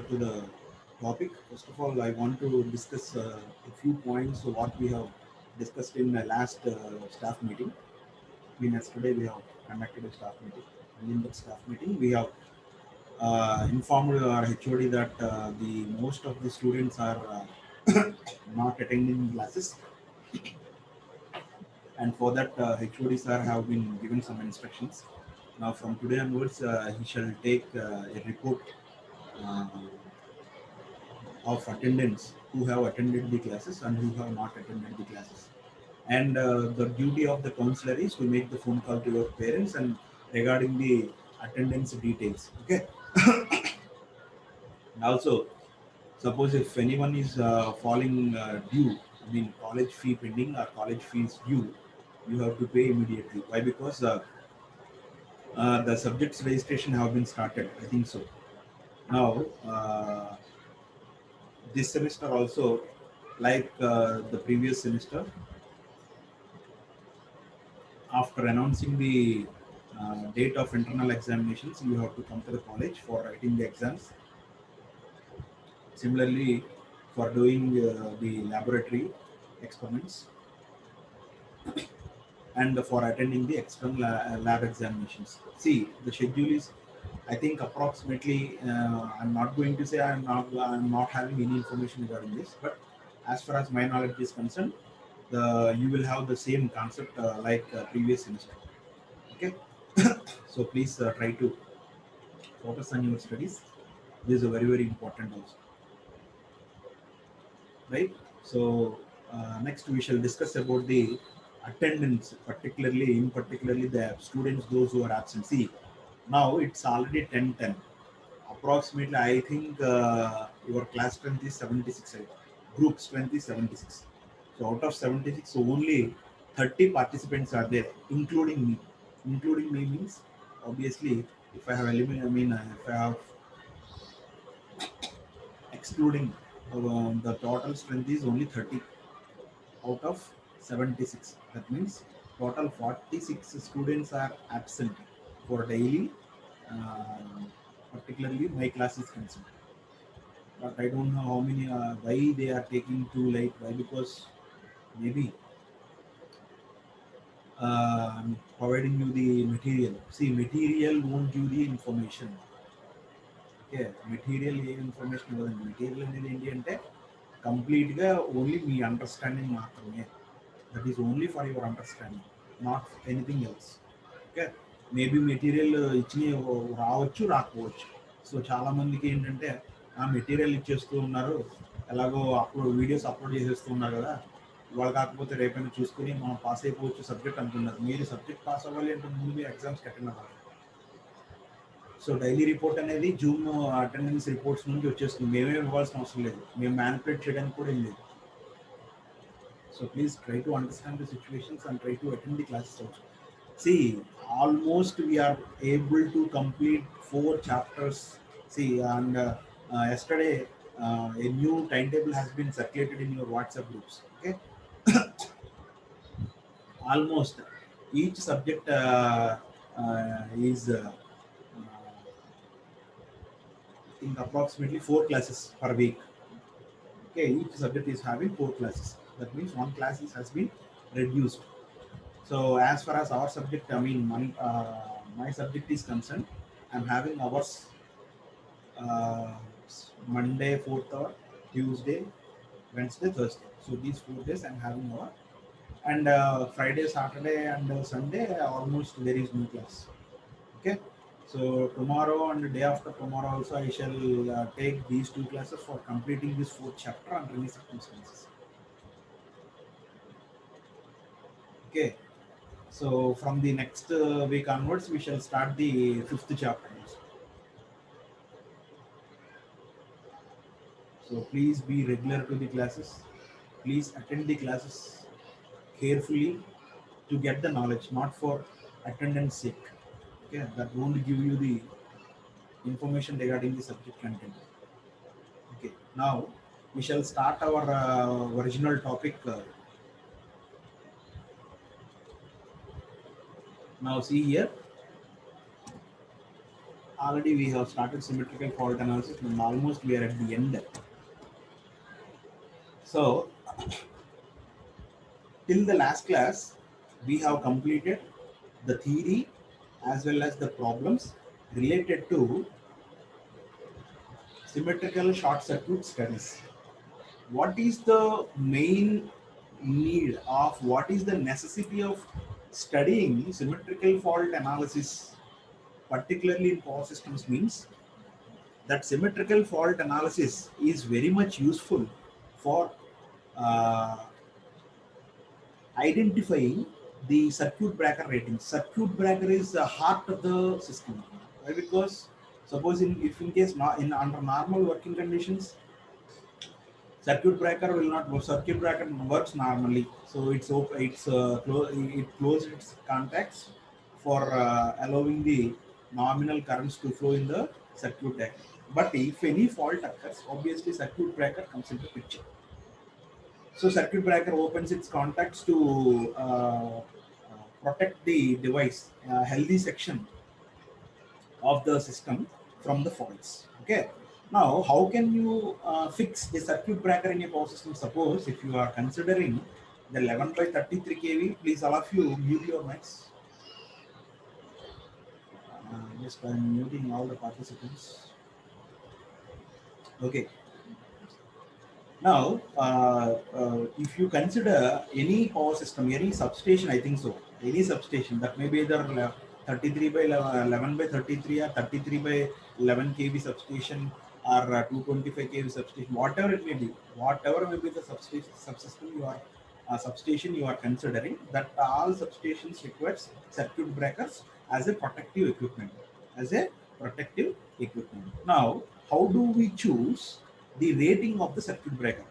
to the topic. First of all, I want to discuss a few points of what we have discussed in the last staff meeting. Yesterday we have conducted a staff meeting, and in that staff meeting we have informed our HOD that the most of the students are not attending classes, and for that HOD sir have been given some instructions. Now from today onwards, he shall take a report uh, of attendance who have attended the classes and who have not attended the classes. And the duty of the counselor is to make the phone call to your parents and regarding the attendance details. Okay. And also, suppose if anyone is falling due, I mean college fee pending or college fees due, you have to pay immediately. Why? Because the subjects registration have been started. I think so. Now, this semester also, like the previous semester, after announcing the date of internal examinations, you have to come to the college for writing the exams. Similarly, for doing the laboratory experiments and for attending the external lab examinations. See, the schedule is, I think, approximately. I'm not going to say I'm not having any information regarding this, but as far as my knowledge is concerned, the you will have the same concept like previous semester. Okay, so please try to focus on your studies. This is a very important also, right? So next we shall discuss about the attendance, particularly the students those who are absent. See, now it's already 10:10. Approximately, I think your class strength is 76. Right? Group strength is 76. So out of 76, only 30 participants are there, including me. Including me means obviously if I have eliminated, I mean if I have excluding the total strength is only 30 out of 76. That means total 46 students are absent for daily, uh, particularly my class is concerned. But I don't know how many, why they are taking too late. Why? Because maybe providing you the material. See, material won't give the information. Okay, material ఏ information ఇవ్వదండి. Material అనేది ఏంటి అంటే కంప్లీట్గా only మీ understanding మాత్రమే. That is only for your understanding, not anything else. Okay, maybe material ఇచ్చి రావచ్చు రాకపోవచ్చు. సో చాలా మందికి ఏంటంటే ఆ మెటీరియల్ ఇచ్చేస్తూ ఉన్నారు, ఎలాగో అప్లోడ్ వీడియోస్ అప్లోడ్ చేసేస్తూ ఉన్నారు కదా, ఇవాళ కాకపోతే రేపైనా చూసుకుని మనం పాస్ అయిపోవచ్చు సబ్జెక్ట్ అనుకున్నారు. మీరు సబ్జెక్ట్ పాస్ అవ్వాలి అంటే ముందు మీరు ఎగ్జామ్స్కి అటెండ్ అవ్వాలి. సో డైలీ రిపోర్ట్ అనేది జూమ్ అటెండెన్స్ రిపోర్ట్స్ నుంచి వచ్చేస్తుంది. మేమే ఇవ్వాల్సిన అవసరం లేదు, మేము మ్యానిపులేట్ చేయడానికి కూడా ఏం లేదు. So please try to understand the situations and try to attend the classes also. See, almost we are able to complete 4 chapters. See, and yesterday a new timetable has been circulated in your WhatsApp groups. Okay, almost each subject is I think approximately 4 classes per week. Okay, each subject is having 4 classes. That means one class has been reduced. So as far as our subject, I mean my subject is concerned, I'm having hours uh, Monday, 4th hour, Tuesday, Wednesday, Thursday. So these 4 days I'm having hour, and Friday, Saturday, and Sunday almost there is no class. Okay. So tomorrow and the day after tomorrow also I shall take these 2 classes for completing this fourth chapter under any circumstances. Okay. So from the next week onwards, we shall start the fifth chapter. So please be regular to the classes. Please attend the classes carefully to get the knowledge, not for attendance sake. Okay, that won't give you the information regarding the subject content. Okay, now we shall start our original topic. Now see here, already we have started symmetrical fault analysis and almost we are at the end. So till the last class, we have completed the theory as well as the problems related to symmetrical short circuit studies. What is the main need of what is the necessity of studying symmetrical fault analysis, particularly in power systems, means that symmetrical fault analysis is very much useful for uh, identifying the circuit breaker rating. Circuit breaker is the heart of the system. Why? Because suppose if in case not in under normal working conditions, circuit breaker will not work. Circuit breaker works normally, so it closes its contacts for allowing the nominal currents to flow in the circuit breaker. But if any fault occurs, obviously circuit breaker comes into picture. So circuit breaker opens its contacts to protect the device, healthy section of the system from the faults. Okay. Now, how can you fix a circuit breaker in a power system? Suppose if you are considering the 11 by 33 kV, please all of you mute your mics. Just I'm muting all the participants. Okay. Now, if you consider any power system, any substation, I think so, any substation that may be either 33 by 11 by 33 or 33 by 11 kV substation or 225 kV substation, whatever it may be, whatever may be the subsystem you are substation you are considering, that all substations requires circuit breakers as a protective equipment, as a protective equipment. Now, how do we choose the rating of the circuit breaker?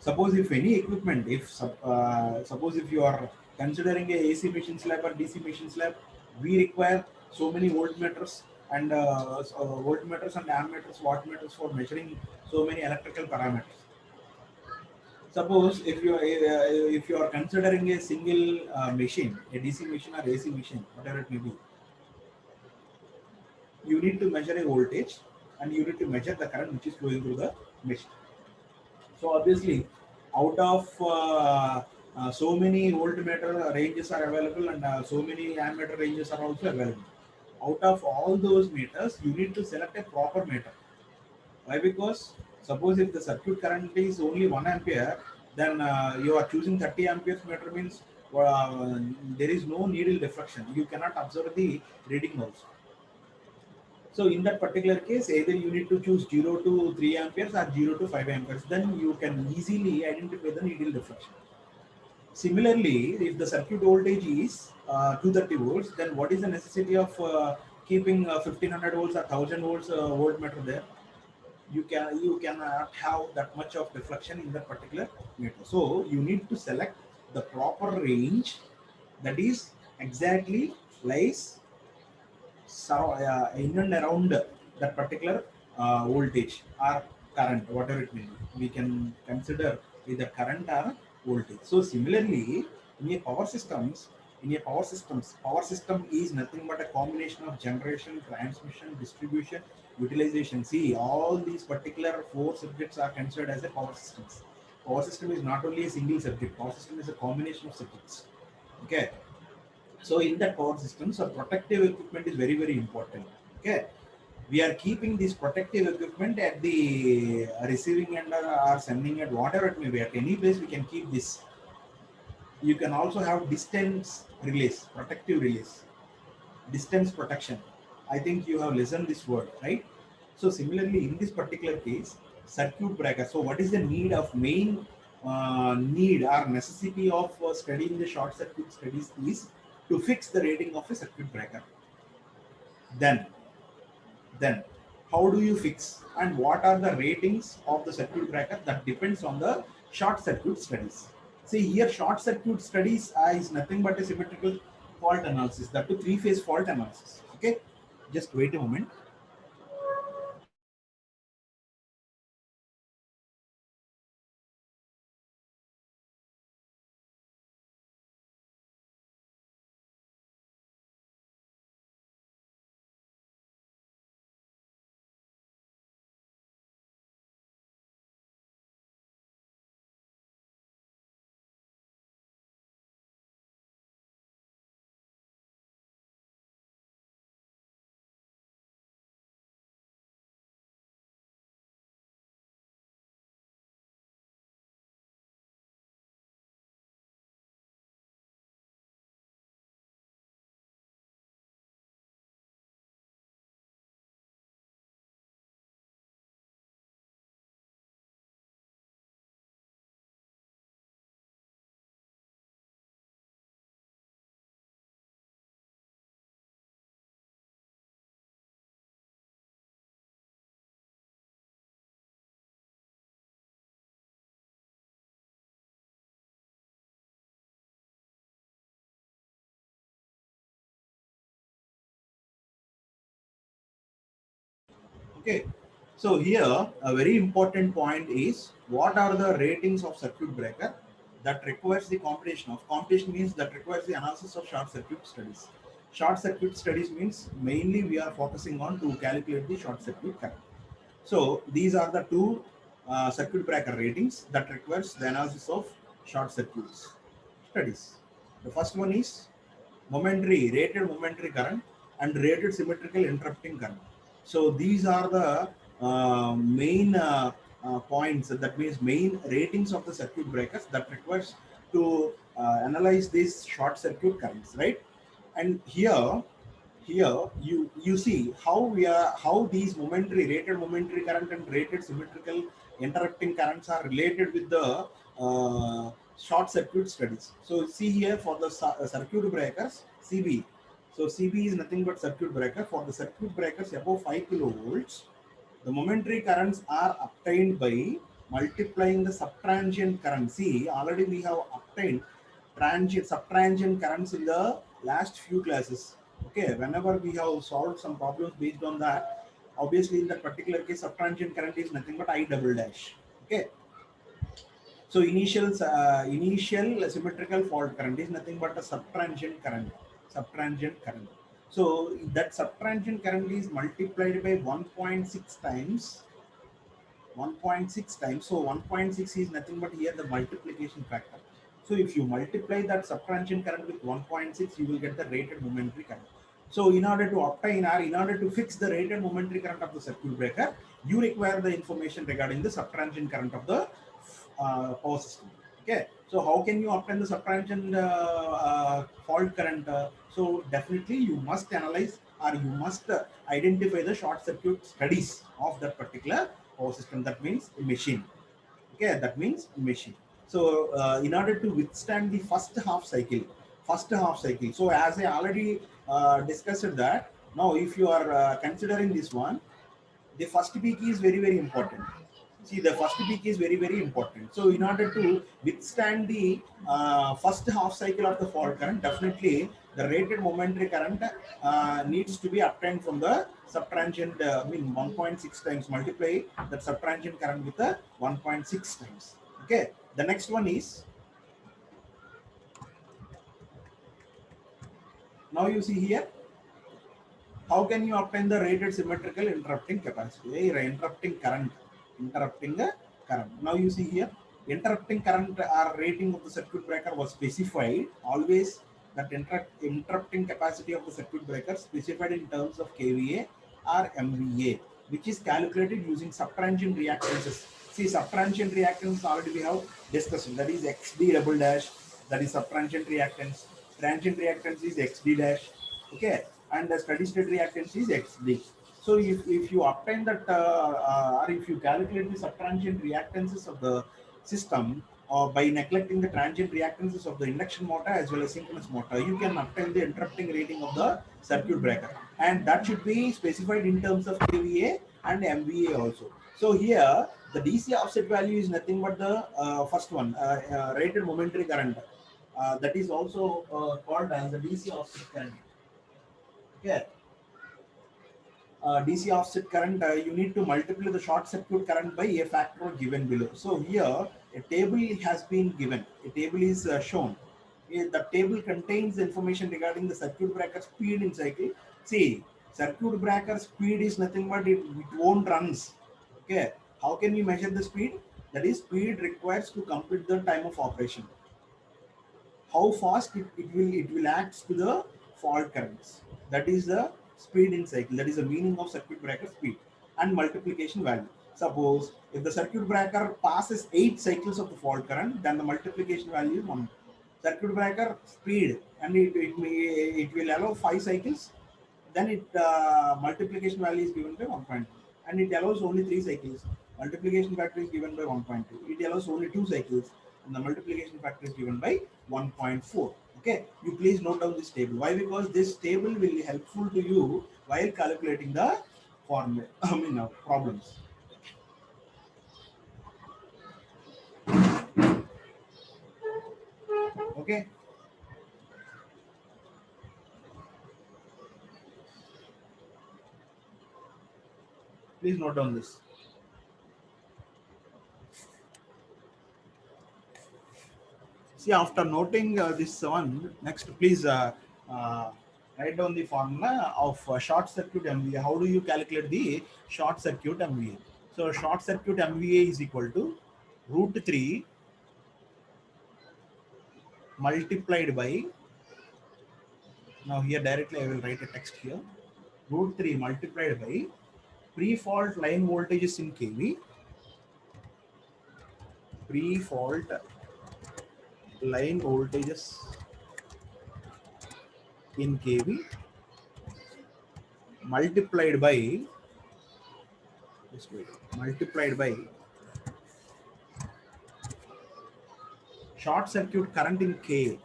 Suppose if any equipment, suppose if you are considering a AC machine slab or DC machine slab, we require so many voltmeters and voltmeters and ammeters, wattmeters for measuring so many electrical parameters. Suppose if you are considering a single machine, a DC machine or AC machine, whatever it may be, you need to measure a voltage and you need to measure the current which is flowing through the machine. So obviously, out of so many voltmeter ranges are available and so many ammeter ranges are also available. Out of all those meters, you need to select a proper meter. Why? Because suppose if the circuit current is only 1 ampere, then you are choosing 30 amperes meter means there is no needle deflection. You cannot observe the reading also. So in that particular case, either you need to choose 0 to 3 amperes or 0 to 5 amperes. Then you can easily identify the needle deflection. Similarly, if the circuit voltage is 230 volts, then what is the necessity of keeping 1500 volts or 1000 volts voltmeter there? You cannot have that much of deflection in that particular meter. So you need to select the proper range that is exactly lies in and around that particular voltage or current, whatever it may be. We can consider either current or voltage. So similarly, in a power system is nothing but a combination of generation, transmission, distribution, utilization. See, all these particular four subjects are considered as a power systems. Power system is not only a single subject. Power system is a combination of subjects. Okay. So in that power system, so protective equipment is very, very important. Okay. We are keeping this protective equipment at the receiving end or sending end, whatever it may be. At any place we can keep this. You can also have distance release, protective release, distance protection. I think you have listened this word, right? So similarly, in this particular case, circuit breaker. So what is the need of main need or necessity of studying the short circuit studies is to fix the rating of a circuit breaker. Then, then how do you fix and what are the ratings of the circuit breaker? That depends on the short circuit studies. See here, short circuit studies is nothing but a symmetrical fault analysis, that to three-phase fault analysis. Okay, just wait a moment. Okay. So here a very important point is what are the ratings of circuit breaker that requires the computation of. Computation means that requires the analysis of short circuit studies. Short circuit studies means mainly we are focusing on to calculate the short circuit current. So these are the two circuit breaker ratings that requires the analysis of short circuits studies. The first one is rated momentary current and rated symmetrical interrupting current. So these are the main points, that means main ratings of the circuit breakers that requires to analyze these short circuit currents, right? And here you see how how these rated momentary current and rated symmetrical interrupting currents are related with the short circuit studies. So see here for the circuit breakers CB. So CB is nothing but circuit breaker. For the circuit breakers above 5 kilovolts, the momentary currents are obtained by multiplying the subtransient current. See, already we have obtained transient subtransient currents in the last few classes. Okay, whenever we have solved some problems based on that, obviously in that particular case subtransient current is nothing but I double dash. Okay, so initial symmetrical fault current is nothing but a subtransient current. Subtransient current. So that subtransient current is multiplied by 1.6 times. 1.6 times. So 1.6 is nothing but here the multiplication factor. So if you multiply that subtransient current with 1.6, you will get the rated momentary current. So in order to obtain or in order to fix the rated momentary current of the circuit breaker, you require the information regarding the subtransient current of the power system. Okay. So how can you obtain the subtransient fault current? So definitely you must analyze or you must identify the short circuit studies of that particular power system. That means machine. Okay, that means machine. So in order to withstand the first half cycle. So as I already discussed that, now if you are considering this one, the first peak is very important. See, the first peak is very important. So in order to withstand the first half cycle of the fault current, definitely the rated momentary current needs to be obtained from the subtransient, 1.6 times. Multiply that subtransient current with the 1.6 times. Okay, the next one is, now you see here, how can you obtain the rated symmetrical interrupting capacity? Interrupting current. Interrupting the current. Now you see here, interrupting current or rating of the circuit breaker was specified. Always that interrupting capacity of the circuit breaker specified in terms of kVA or MVA, which is calculated using subtransient reactances. See, subtransient reactance already we have discussed. That is XD double dash. That is subtransient reactance. Transient reactance is XD dash. Okay, and the steady state reactance is XD. So if you obtain that or if you calculate the subtransient reactances of the system by neglecting the transient reactances of the induction motor as well as synchronous motor, you can obtain the interrupting rating of the circuit breaker, and that should be specified in terms of kVA and MVA also. So here the DC offset value is nothing but the first one, rated momentary current, that is also called as the DC offset current. Okay, DC offset current, you need to multiply the short circuit current by a factor given below. So here a table has been given. A table is shown. The table contains information regarding the circuit breaker speed in cycle. See, circuit breaker speed is nothing but it won't runs. Okay, how can we measure the speed? That is, speed requires to complete the time of operation. How fast it will act to the fault currents. That is the speed in cycle. That is the meaning of circuit breaker speed and multiplication value. Suppose if the circuit breaker passes 8 cycles of the fault current, then the multiplication value is 1. Circuit breaker speed, and it will allow 5 cycles, then it multiplication value is given by 1.2, and it allows only 3 cycles. Multiplication factor is given by 1.2. It allows only 2 cycles, and the multiplication factor is given by 1.4. Okay, you please note down this table. Why? Because this table will be helpful to you while calculating the formula. Problems. Okay. Please note down this. See, after noting this one, next please uh, write down the formula of short circuit MVA. How do you calculate the short circuit MVA? So short circuit MVA is equal to root 3 multiplied by, now here directly I will write a text here, root 3 multiplied by pre-fault line voltages in kV, pre-fault line voltages in kV multiplied by, just wait, multiplied by short circuit current in K.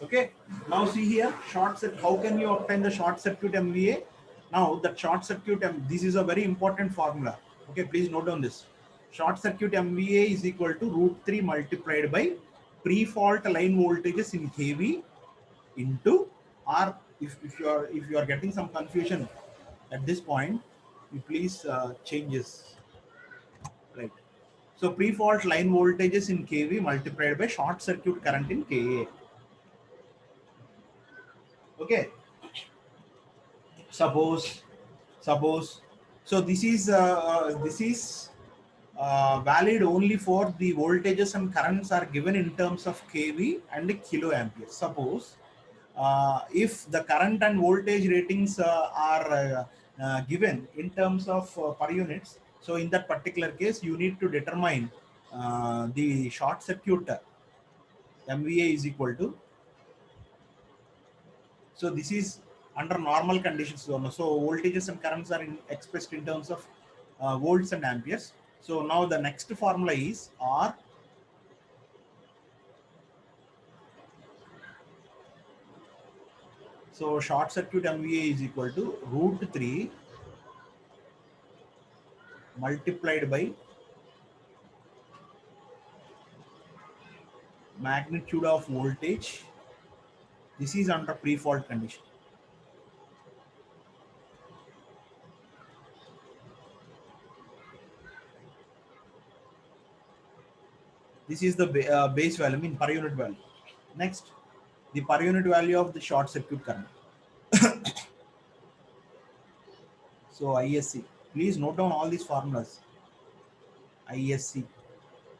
Okay, now see here, short circuit, how can you obtain the short circuit MVA? Now that short circuit, this is a very important formula. Okay, please note down this. Short circuit MVA is equal to root 3 multiplied by pre-fault line voltages in kV into R. If you are getting some confusion at this point, you please change this, right? So pre-fault line voltages in kV multiplied by short circuit current in Ka. Okay, suppose so this is valid only for the voltages and currents are given in terms of kV and kiloamperes. Suppose if the current and voltage ratings are given in terms of per units, so in that particular case you need to determine the short circuit MVA is equal to, so this is under normal conditions. So voltages and currents are expressed in terms of volts and amperes. So now the next formula is R. So short circuit MVA is equal to root 3 multiplied by magnitude of voltage. This is under pre-fault condition. This is the base value, I mean per unit value. Next, the per unit value of the short circuit current. So ISC. Please note down all these formulas. ISC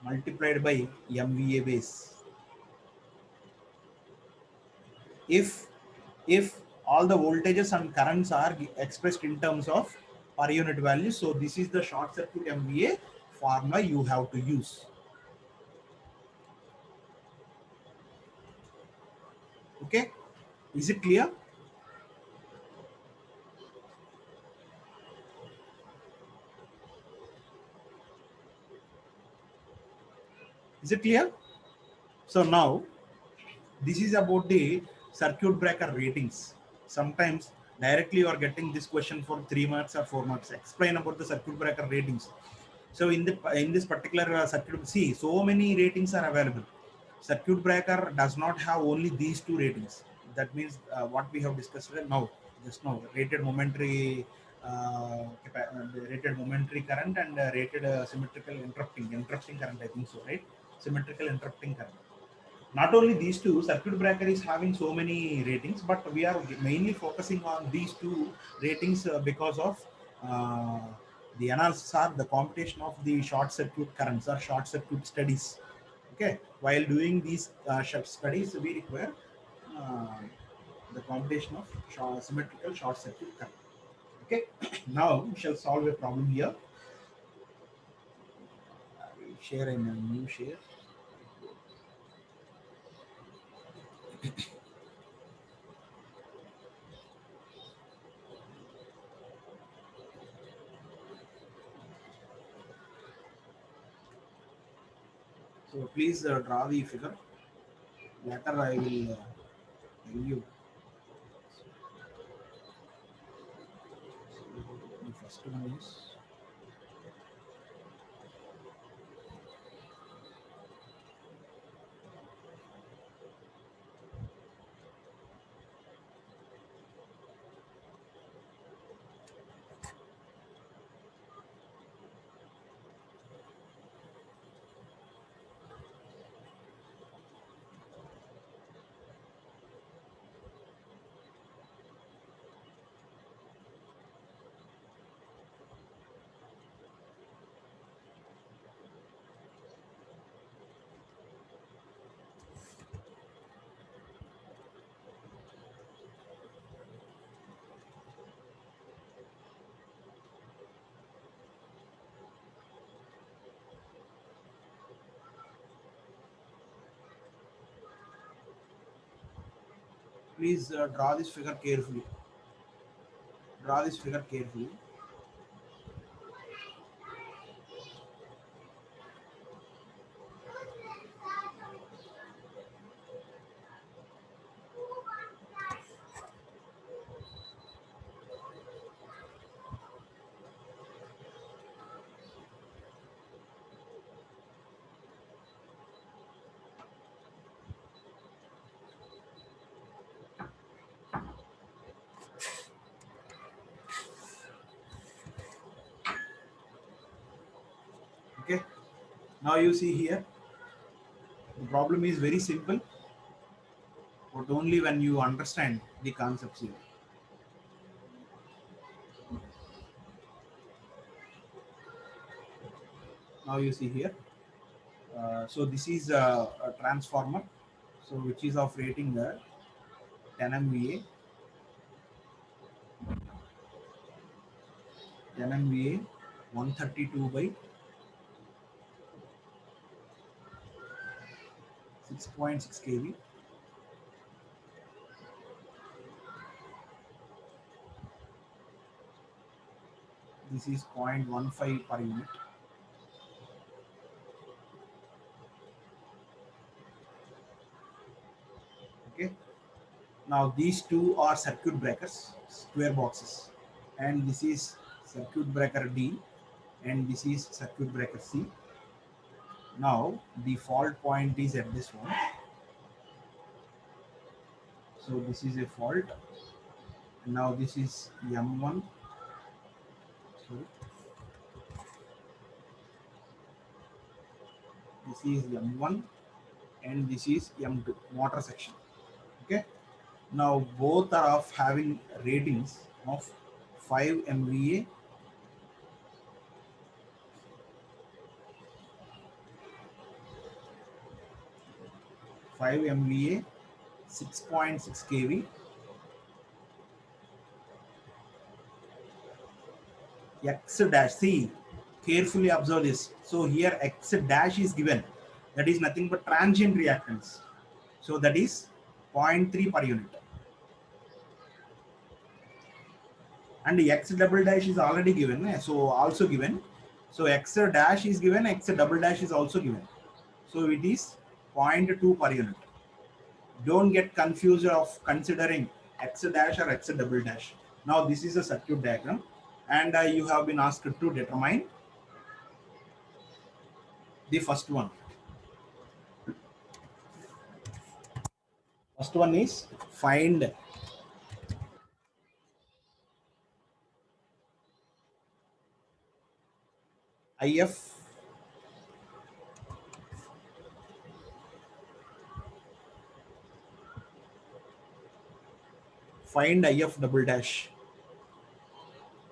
multiplied by MVA base. If all the voltages and currents are expressed in terms of per unit value, so this is the short circuit MVA formula you have to use. Okay, is it clear? Is it clear? So now this is about the circuit breaker ratings. Sometimes directly you are getting this question for 3 marks or 4 marks. Explain about the circuit breaker ratings. So in this particular circuit, see, so many ratings are available. Circuit breaker does not have only these two ratings. That means what we have discussed now, just now, rated momentary current and rated symmetrical interrupting current. I think so, right? Symmetrical interrupting current. Not only these two, circuit breaker is having so many ratings, but we are mainly focusing on these two ratings because of uh, the analysis or the computation of the short circuit currents or short circuit studies. Okay, while doing these studies, we require uh, the computation of symmetrical short circuit current. Okay, now we shall solve a problem here. I will share in a new share. So please draw the figure. Later I will tell you. The first one is Please draw this figure carefully. Draw this figure carefully. Okay. Now you see here, the problem is very simple, but only when you understand the concepts here. Now you see here. So this is a transformer, so which is of rating 10 MVA, 10 MVA, 132 by 6.6 kV. This is 0.15 per unit. Okay. Now these two are circuit breakers, square boxes, and this is circuit breaker D, and this is circuit breaker C. Now the fault point is at this one. So this is a fault. Now this is M1. Sorry. This is M1 and this is M2 motor section. Okay. Now both are of having ratings of 5 MVA, 5 MVA, 6.6 kV, X dash. See, carefully observe this. So here X dash is given. That is nothing but transient reactance. So that is 0.3 per unit. And X double dash is already given. So also given. So X dash is given, X double dash is also given. So it is 0.2 per unit. Don't get confused of considering X dash or X double dash. Now this is a circuit diagram, and you have been asked to determine the first one. First one is find IF find IF double dash.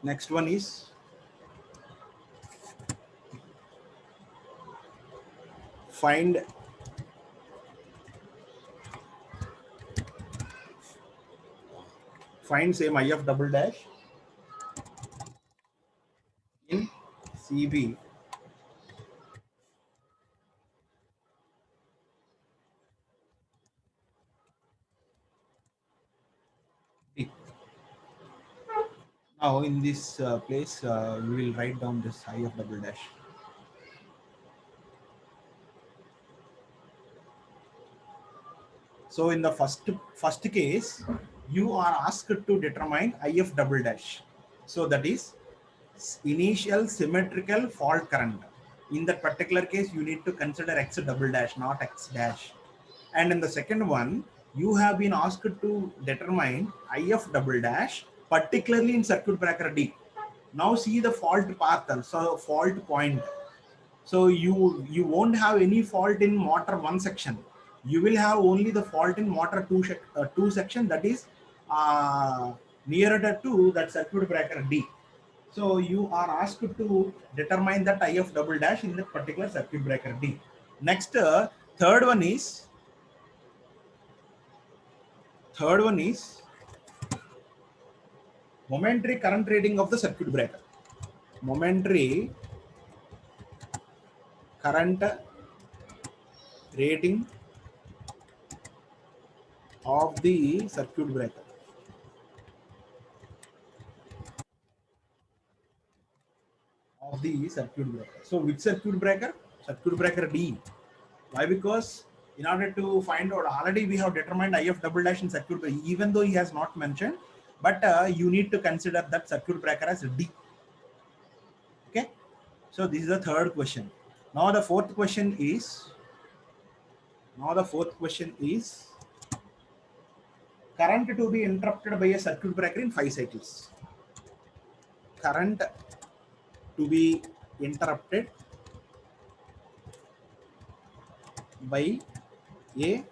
Next one is find same IF double dash in CB. Now in this place, we will write down this IF double dash. So in the first case, you are asked to determine IF double dash. So that is initial symmetrical fault current. In that particular case, you need to consider X double dash, not X dash. And in the second one, you have been asked to determine IF double dash, particularly in circuit breaker D. Now see the fault path, so fault point. So you won't have any fault in motor 1 section. You will have only the fault in motor 2 section, that is nearer to that circuit breaker D. So you are asked to determine that IF double dash in that particular circuit breaker D. Next, third one is momentary current rating of the circuit breaker. Momentary current rating of the circuit breaker. Of the circuit breaker. So which circuit breaker? Circuit breaker D. Why? Because in order to find out, already we have determined IF double dash in circuit breaker, even though he has not mentioned, but you need to consider that circuit breaker as D. Okay. So this is the third question. Now the fourth question is, current to be interrupted by a circuit breaker in 5 cycles. Current to be interrupted by a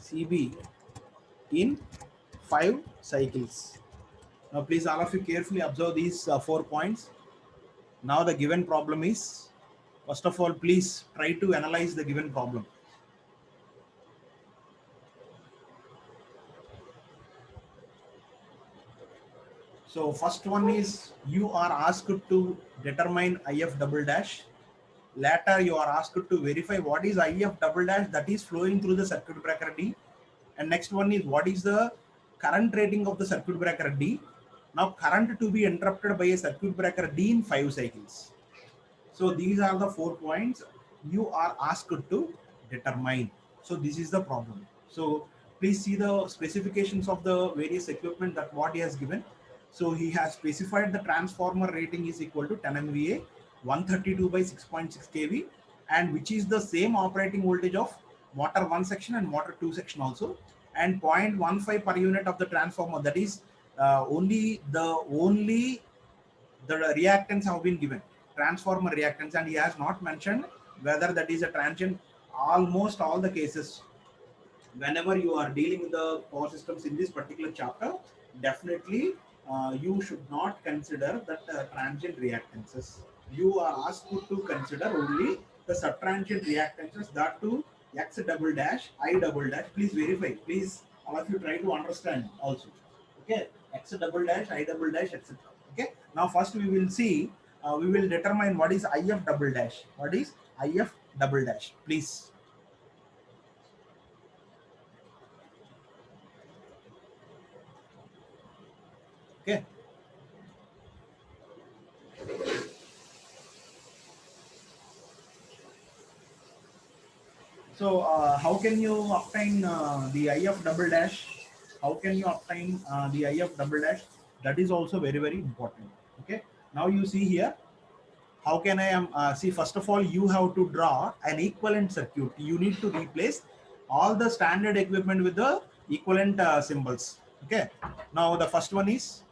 CB in 5 cycles. Now please all of you carefully observe these 4 points. Now the given problem is, first of all, please try to analyze the given problem. So first one is, you are asked to determine IF double dash. Later you are asked to verify what is IF double dash that is flowing through the circuit breaker D. And next one is, what is the current rating of the circuit breaker D. Now current to be interrupted by a circuit breaker D in 5 cycles. So these are the 4 points you are asked to determine. So this is the problem. So please see the specifications of the various equipment that what he has given. So he has specified the transformer rating is equal to 10 MVA, 132 by 6.6 kV, and which is the same operating voltage of motor 1 section and motor 2 section also, and 0.15 per unit of the transformer. That is only the reactants have been given, transformer reactants, and he has not mentioned whether that is a transient. Almost all the cases, whenever you are dealing with the power systems in this particular chapter, definitely you should not consider that transient reactances. You are asked to consider only the subtransient reactances, that to X double dash, I double dash. Please verify. Please, all of you try to understand also. Okay, X double dash, I double dash, etc. Okay. Now first we will see, we will determine what is IF double dash. What is IF double dash? Please. Okay. So how can you obtain the IF double dash? How can you obtain the IF double dash? That is also very, very important. Okay. Now you see here, how can I see, first of all, you have to draw an equivalent circuit. You need to replace all the standard equipment with the equivalent symbols. Okay. Now the first one is,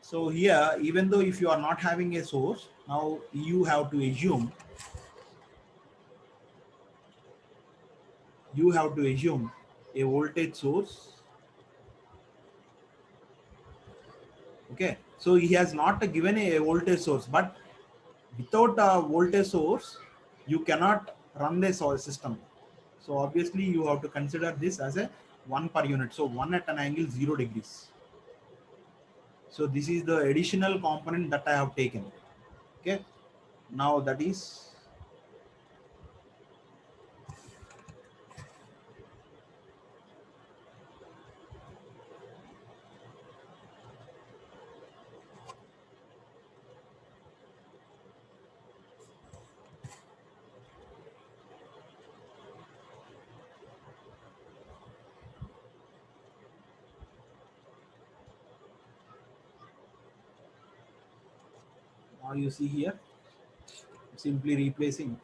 so here, even though if you are not having a source, now you have to assume, a voltage source. Okay, so he has not given a voltage source, but without a voltage source you cannot run this system. So obviously you have to consider this as a 1 per unit, so 1 at an angle 0 degrees. So this is the additional component that I have taken. Okay, now that is, now you see here, simply replacing.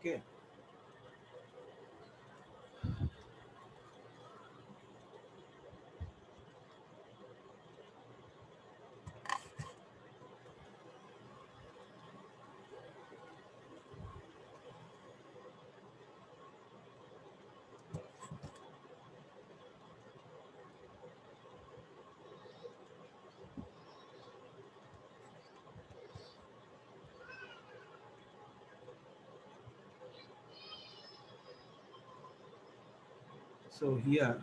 Okay, So here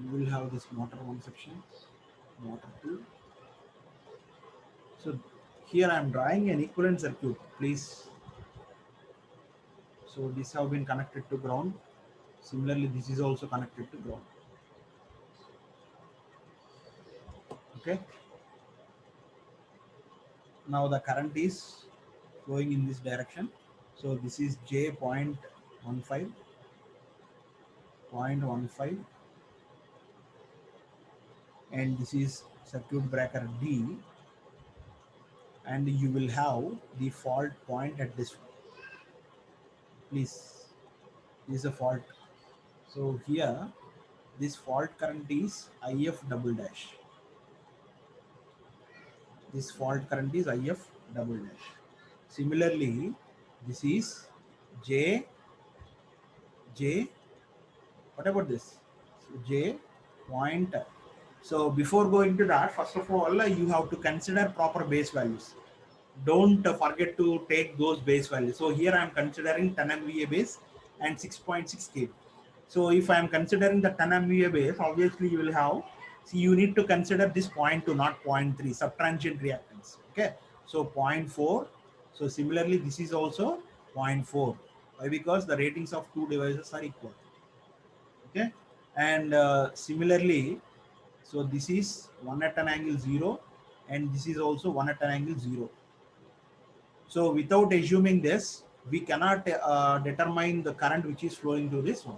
you will have this motor 1 section, motor 2. So here I am drawing an equivalent circuit, please. So this have been connected to ground. Similarly, this is also connected to ground. Okay. Now the current is flowing in this direction. So this is J.15, 0.15, and this is circuit breaker D, and you will have the fault point at this one. Please, this is a fault. So here this fault current is IF double dash. This fault current is IF double dash. Similarly, this is J. What about this? So J point. So before going to that, first of all, you have to consider proper base values. Don't forget to take those base values. So here I am considering 10 MVA base and 6.6 kV. So if I am considering the 10 MVA base, obviously you will have, see, you need to consider this 0.2, not 0.3, subtransient reactance. Okay. So 0.4. So similarly, this is also 0.4. Why? Because the ratings of two devices are equal. Okay. And similarly, so this is 1 at an angle 0, and this is also 1 at an angle 0. So without assuming this, we cannot determine the current which is flowing through this one.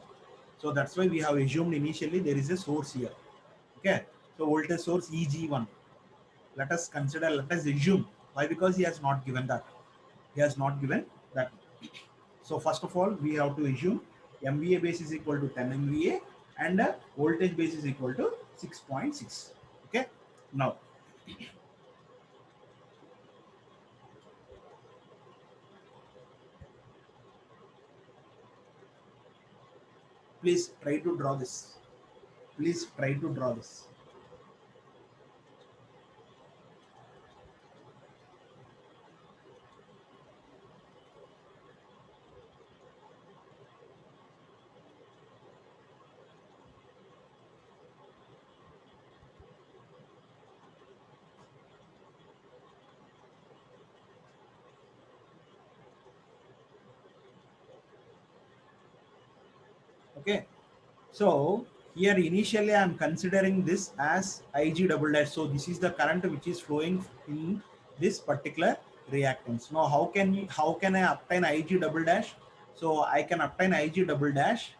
So that's why we have assumed initially there is a source here. Okay. So voltage source EG1. Let us consider, let us assume. Why? Because he has not given that. He has not given that. So first of all, we have to assume MVA base is equal to 10 MVA and voltage base is equal to 6.6. Okay. Now, please try to draw this. Please try to draw this. Okay. So here initially I am considering this as Ig double dash. So this is the current which is flowing in this particular reactance. Now how can I obtain Ig double dash? So I can obtain Ig double dash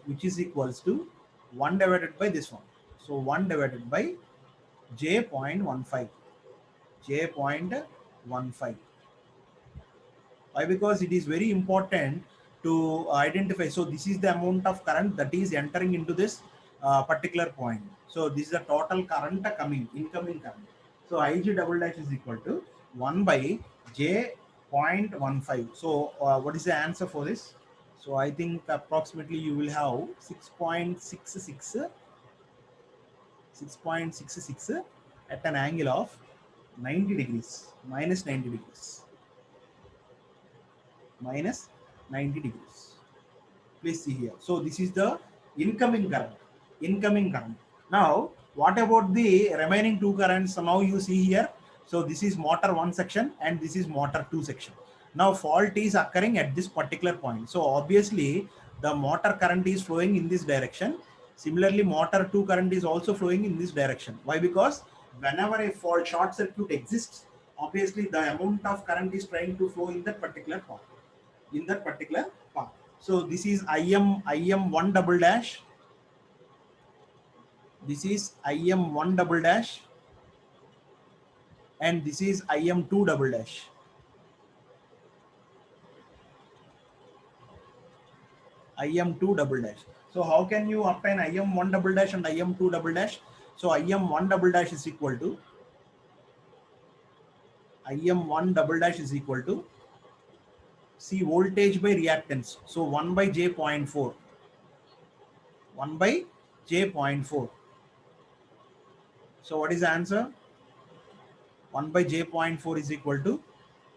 which is equals to 1 divided by this one. So 1 divided by J.15. J.15. Why? Because it is very important to identify. So this is the amount of current that is entering into this particular point. So this is the total current incoming current. So Ig double dash is equal to 1 by J.15. So what is the answer for this? So I think approximately you will have 6.66 at an angle of 90 degrees, minus 90 degrees. Minus 90 degrees. Please see here. So this is the incoming current. Now, what about the remaining two currents? So now you see here. So this is motor 1 section and this is motor 2 section. Now fault is occurring at this particular point. So obviously the motor current is flowing in this direction. Similarly, motor 2 current is also flowing in this direction. Why? Because whenever a fault short circuit exists, obviously the amount of current is trying to flow in that particular path. So this is IM1 double dash. This is IM1 double dash. And this is IM2 double dash. IM2 double dash. So how can you obtain IM1 double dash and IM2 double dash? So IM1 double dash is equal to see voltage by reactance. So 1 by J.4. 1 by J.4. So what is the answer? 1 by J.4 is equal to,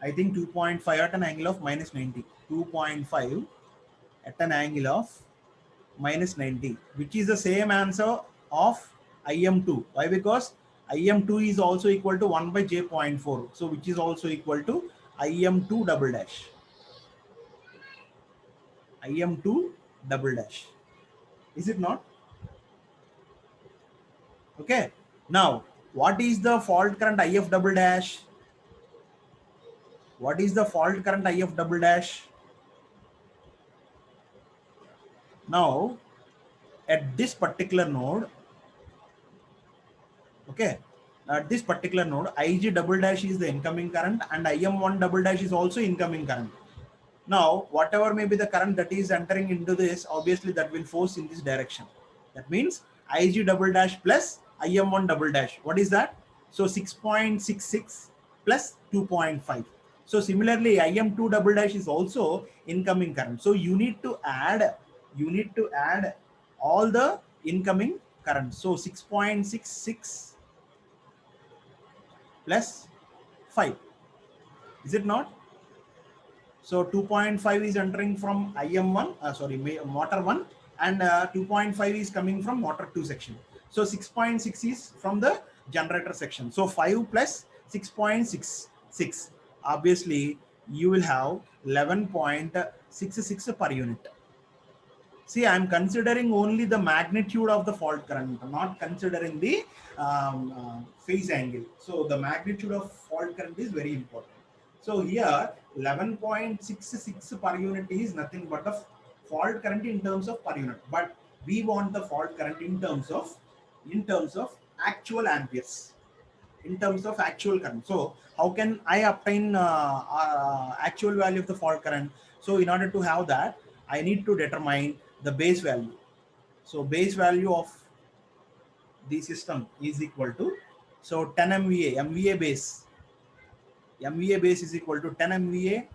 I think, 2.5 at an angle of minus 90. 2.5 at an angle of minus 90, which is the same answer of IM2. Why? Because IM2 is also equal to 1 by j.4. So which is also equal to IM2 double dash. IM2 double dash. Is it not? Okay. Now, what is the fault current IF double dash? What is the fault current IF double dash? Now, at this particular node, okay, at this particular node, IG double dash is the incoming current and IM1 double dash is also incoming current. Now, whatever may be the current that is entering into this, obviously that will force in this direction. That means IG double dash plus IM1 double dash. What is that? So 6.66 plus 2.5. So similarly, IM2 double dash is also incoming current. So you need to add all the incoming current. So 6.66 plus 5. Is it not? So 2.5 is entering from IM1, motor 1, and 2.5 is coming from motor 2 section. So 6.6 is from the generator section. So 5 plus 6.66. Obviously, you will have 11.66 per unit. See, I am considering only the magnitude of the fault current, not considering the phase angle. So the magnitude of fault current is very important. So here 11.66 per unit is nothing but the fault current in terms of per unit. But we want the fault current in terms of actual amperes, in terms of actual current. So how can I obtain actual value of the fault current? So in order to have that, I need to determine the base value. So base value of the system is equal to, so 10 MVA, MVA base is equal to 10 MVA,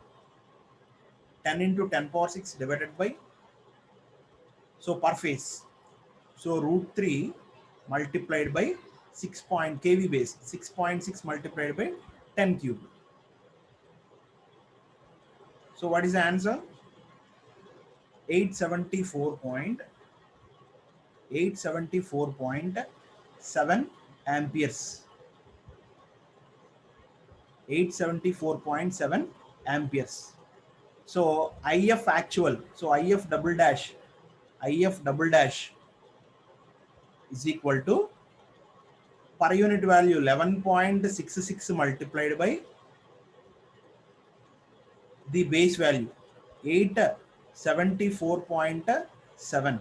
10 into 10 power 6 divided by, so per phase, so root 3 multiplied by 6 point kV base, 6.6 multiplied by 10 cube. So what is the answer? 874.7 amperes. 874.7 amperes. So IF actual, so IF double dash is equal to per unit value 11.66 multiplied by the base value 874.7.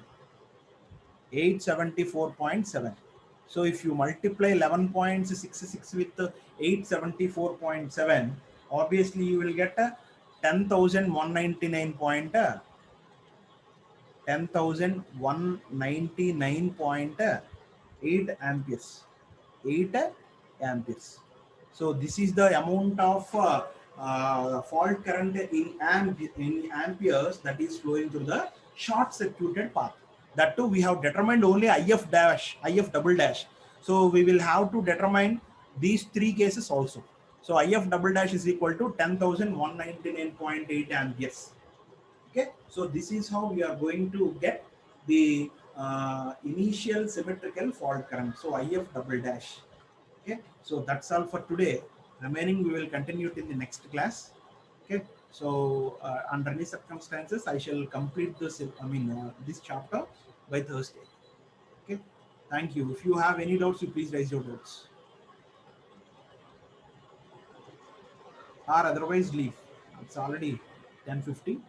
So if you multiply 11.66 with 874.7, obviously you will get 10,199.8 amperes. 8 amperes. So this is the amount of fault current in amperes that is flowing through the short circuited path. That too we have determined only IF double dash. So we will have to determine these three cases also. So IF double dash is equal to 10,199.8 amperes. Okay, so this is how we are going to get the initial symmetrical fault current. So IF double dash. Okay, so that's all for today. Remaining we will continue it in the next class. Okay, so under any circumstances I shall complete this this chapter by Thursday. Okay, thank you. If you have any doubts, you please raise your doubts, or otherwise leave. It's already 10:50.